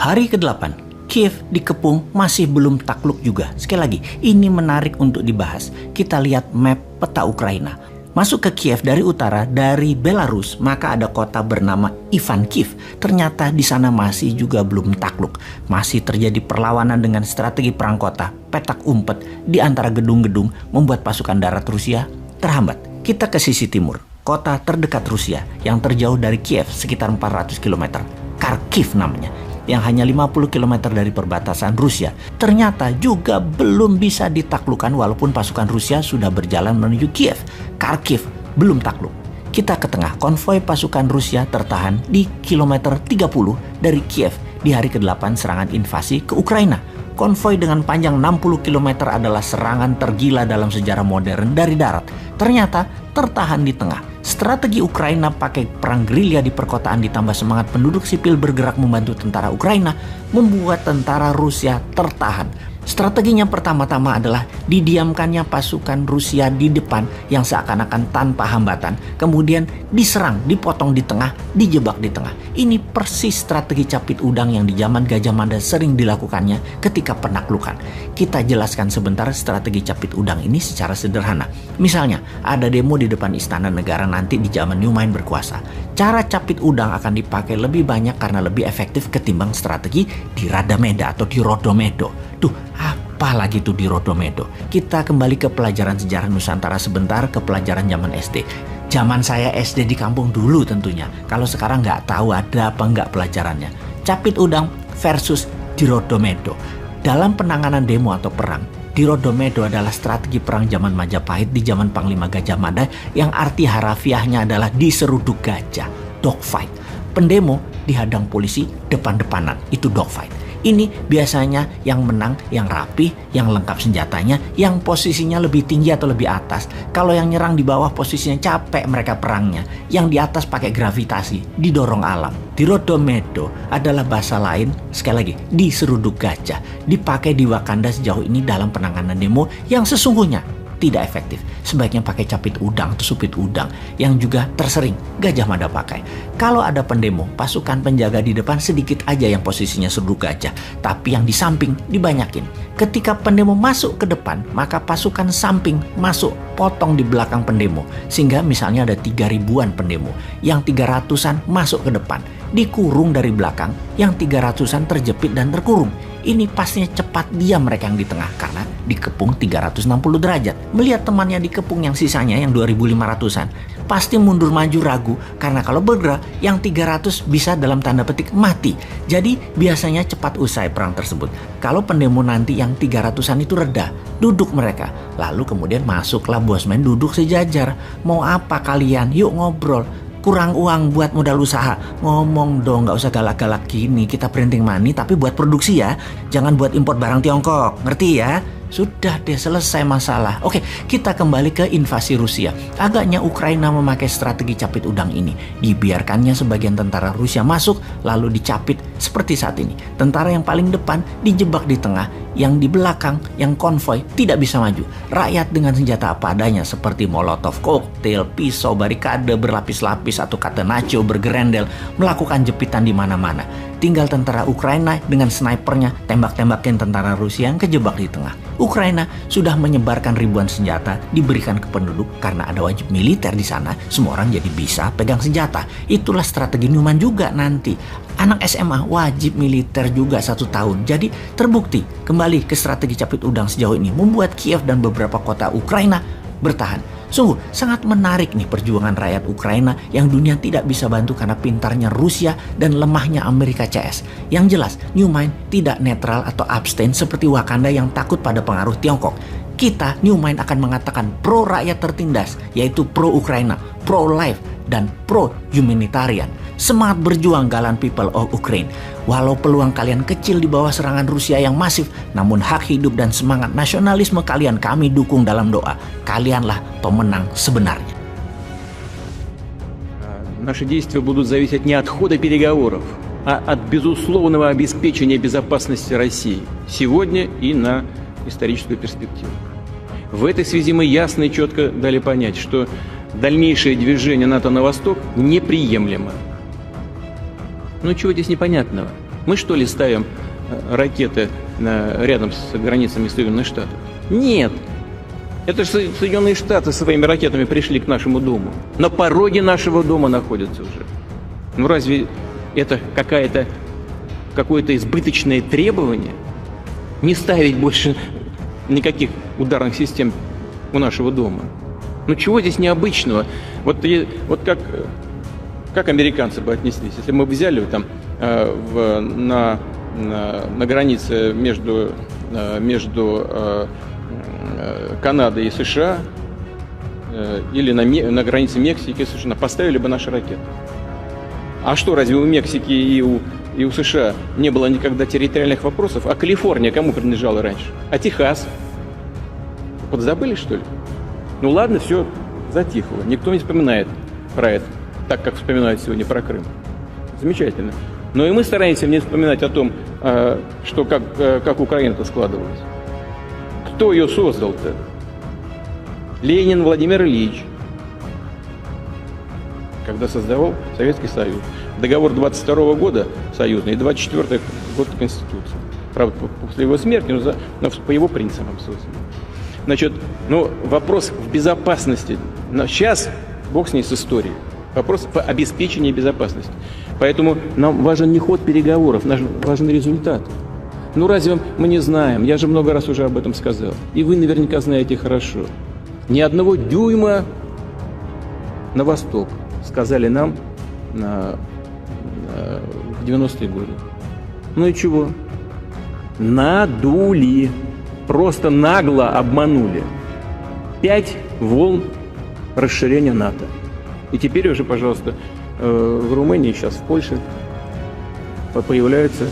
Hari ke-8, Kiev dikepung masih belum takluk juga. Sekali lagi, ini menarik untuk dibahas. Kita lihat map peta Ukraina. Masuk ke Kiev dari utara, dari Belarus, maka ada kota bernama Ivankov. Ternyata di sana masih juga belum takluk. Masih terjadi perlawanan dengan strategi perang kota, petak umpet di antara gedung-gedung membuat pasukan darat Rusia terhambat. Kita ke sisi timur, kota terdekat Rusia yang terjauh dari Kiev sekitar 400 km. Kharkiv namanya, yang hanya 50 km dari perbatasan Rusia, ternyata juga belum bisa ditaklukkan walaupun pasukan Rusia sudah berjalan menuju Kiev. Kharkiv belum takluk. Kita ke tengah, konvoi pasukan Rusia tertahan di kilometer 30 dari Kiev di hari ke-8 serangan invasi ke Ukraina. Konvoi dengan panjang 60 km adalah serangan tergila dalam sejarah modern dari darat. Ternyata tertahan di tengah. Strategi Ukraina pakai perang gerilya di perkotaan ditambah semangat penduduk sipil bergerak membantu tentara Ukraina membuat tentara Rusia tertahan. Strateginya pertama-tama adalah didiamkannya pasukan Rusia di depan yang seakan-akan tanpa hambatan. Kemudian diserang, dipotong di tengah, dijebak di tengah. Ini persis strategi capit udang yang di zaman Gajah Mada sering dilakukannya ketika penaklukan. Kita jelaskan sebentar strategi capit udang ini secara sederhana. Misalnya, ada demo di depan Istana Negara nanti di zaman Nyumain berkuasa. Cara capit udang akan dipakai lebih banyak karena lebih efektif ketimbang strategi di Radameda atau di Rodomedo. Apalagi tuh di Rodomedo. Kita kembali ke pelajaran sejarah Nusantara sebentar, ke pelajaran zaman SD. Zaman saya SD di kampung dulu tentunya. Kalau sekarang nggak tahu ada apa nggak pelajarannya. Capit udang versus di Rodomedo. Dalam penanganan demo atau perang, di Rodomedo adalah strategi perang zaman Majapahit di zaman Panglima Gajah Mada yang arti harafiahnya adalah diseruduk gajah, dogfight. Pendemo dihadang polisi depan-depanan, itu dogfight. Ini biasanya yang menang, yang rapi, yang lengkap senjatanya, yang posisinya lebih tinggi atau lebih atas. Kalau yang nyerang di bawah posisinya capek mereka perangnya. Yang di atas pakai gravitasi, didorong alam. Di Rodomedo adalah bahasa lain, sekali lagi, diseruduk gajah. Dipakai di Wakanda sejauh ini dalam penanganan demo yang sesungguhnya tidak efektif. Sebaiknya pakai capit udang atau supit udang yang juga tersering Gajah Mada pakai. Kalau ada pendemo, pasukan penjaga di depan sedikit aja yang posisinya seruduk gajah, tapi yang di samping dibanyakin. Ketika pendemo masuk ke depan, maka pasukan samping masuk potong di belakang pendemo. Sehingga misalnya ada 3.000-an pendemo, yang 300-an masuk ke depan, dikurung dari belakang, yang 300-an terjepit dan terkurung. Ini pastinya cepat diam mereka yang di tengah karena dikepung 360 derajat. Melihat temannya dikepung yang sisanya yang 2.500-an, pasti mundur maju ragu karena kalau bergerak yang 300 bisa dalam tanda petik mati. Jadi biasanya cepat usai perang tersebut. Kalau pendemo nanti yang 300-an itu reda, duduk mereka. Lalu kemudian masuklah bosman duduk sejajar. Mau apa kalian? Yuk ngobrol. Kurang uang buat modal usaha. Ngomong dong, gak usah galak-galak gini. Kita printing money tapi buat produksi ya. Jangan buat import barang Tiongkok. Ngerti ya? Sudah deh, selesai masalah. Oke, kita kembali ke invasi Rusia. Agaknya Ukraina memakai strategi capit udang ini. Dibiarkannya sebagian tentara Rusia masuk, lalu dicapit seperti saat ini. Tentara yang paling depan dijebak di tengah, yang di belakang, yang konvoi tidak bisa maju. Rakyat dengan senjata apa adanya seperti molotov koktail, pisau, barikade berlapis-lapis atau catenaccio bergerendel melakukan jepitan di mana-mana. Tinggal tentara Ukraina dengan snipernya tembak-tembakin tentara Rusia yang kejebak di tengah. Ukraina sudah menyebarkan ribuan senjata diberikan ke penduduk karena ada wajib militer di sana. Semua orang jadi bisa pegang senjata. Itulah strategi Newman juga nanti. Anak SMA wajib militer juga 1 tahun. Jadi terbukti kembali ke strategi capit udang sejauh ini membuat Kiev dan beberapa kota Ukraina bertahan. Sungguh sangat menarik nih perjuangan rakyat Ukraina yang dunia tidak bisa bantu karena pintarnya Rusia dan lemahnya Amerika CS. Yang jelas, Newmind tidak netral atau abstain seperti Wakanda yang takut pada pengaruh Tiongkok. Kita, Newmind, akan mengatakan pro rakyat tertindas, yaitu pro Ukraina, pro life, dan pro humanitarian. Semangat berjuang galan people of Ukraine. Walau peluang kalian kecil di bawah serangan Rusia yang masif, namun hak hidup dan semangat nasionalisme kalian kami dukung dalam doa. Kalianlah pemenang sebenarnya. Наши действия будут зависеть не от хода переговоров, а от безусловного обеспечения безопасности России сегодня и на историческую перспективу. В этой связи мы ясно и четко дали понять, что дальнейшее движение НАТО на восток неприемлемо. Ну чего здесь непонятного? Мы что ли ставим ракеты рядом с границами Соединенных Штатов? Нет. Это же Соединенные Штаты своими ракетами пришли к нашему дому. На пороге нашего дома находятся уже. Ну разве это какое-то избыточное требование? Не ставить больше никаких ударных систем у нашего дома. Ну чего здесь необычного? Вот как американцы бы отнеслись, если мы взяли там на границе между Канадой и США или на границе Мексики и США поставили бы наши ракеты. А что, разве у Мексики и у США не было никогда территориальных вопросов? А Калифорния кому принадлежала раньше? А Техас? Подзабыли, что ли? Ну ладно, все затихло. Никто не вспоминает про это, так как вспоминают сегодня про Крым. Замечательно. Но и мы стараемся не вспоминать о том, что как Украина-то складывалась. Кто ее создал-то? Ленин Владимир Ильич, когда создавал Советский Союз. Договор 22 года союзный и 24 год Конституции. Правда, после его смерти, но по его принципам создан. Значит, вопрос в безопасности. Но сейчас, бог с ней, с историей. Вопрос в обеспечении безопасности. Поэтому нам важен не ход переговоров, нам важен результат. Ну разве мы не знаем? Я же много раз уже об этом сказал. И вы наверняка знаете хорошо. Ни одного дюйма на восток, сказали нам в 90-е годы. Ну и чего? Надули. Просто нагло обманули. 5 волн расширения НАТО. И теперь уже, пожалуйста, в Румынии, сейчас в Польше появляются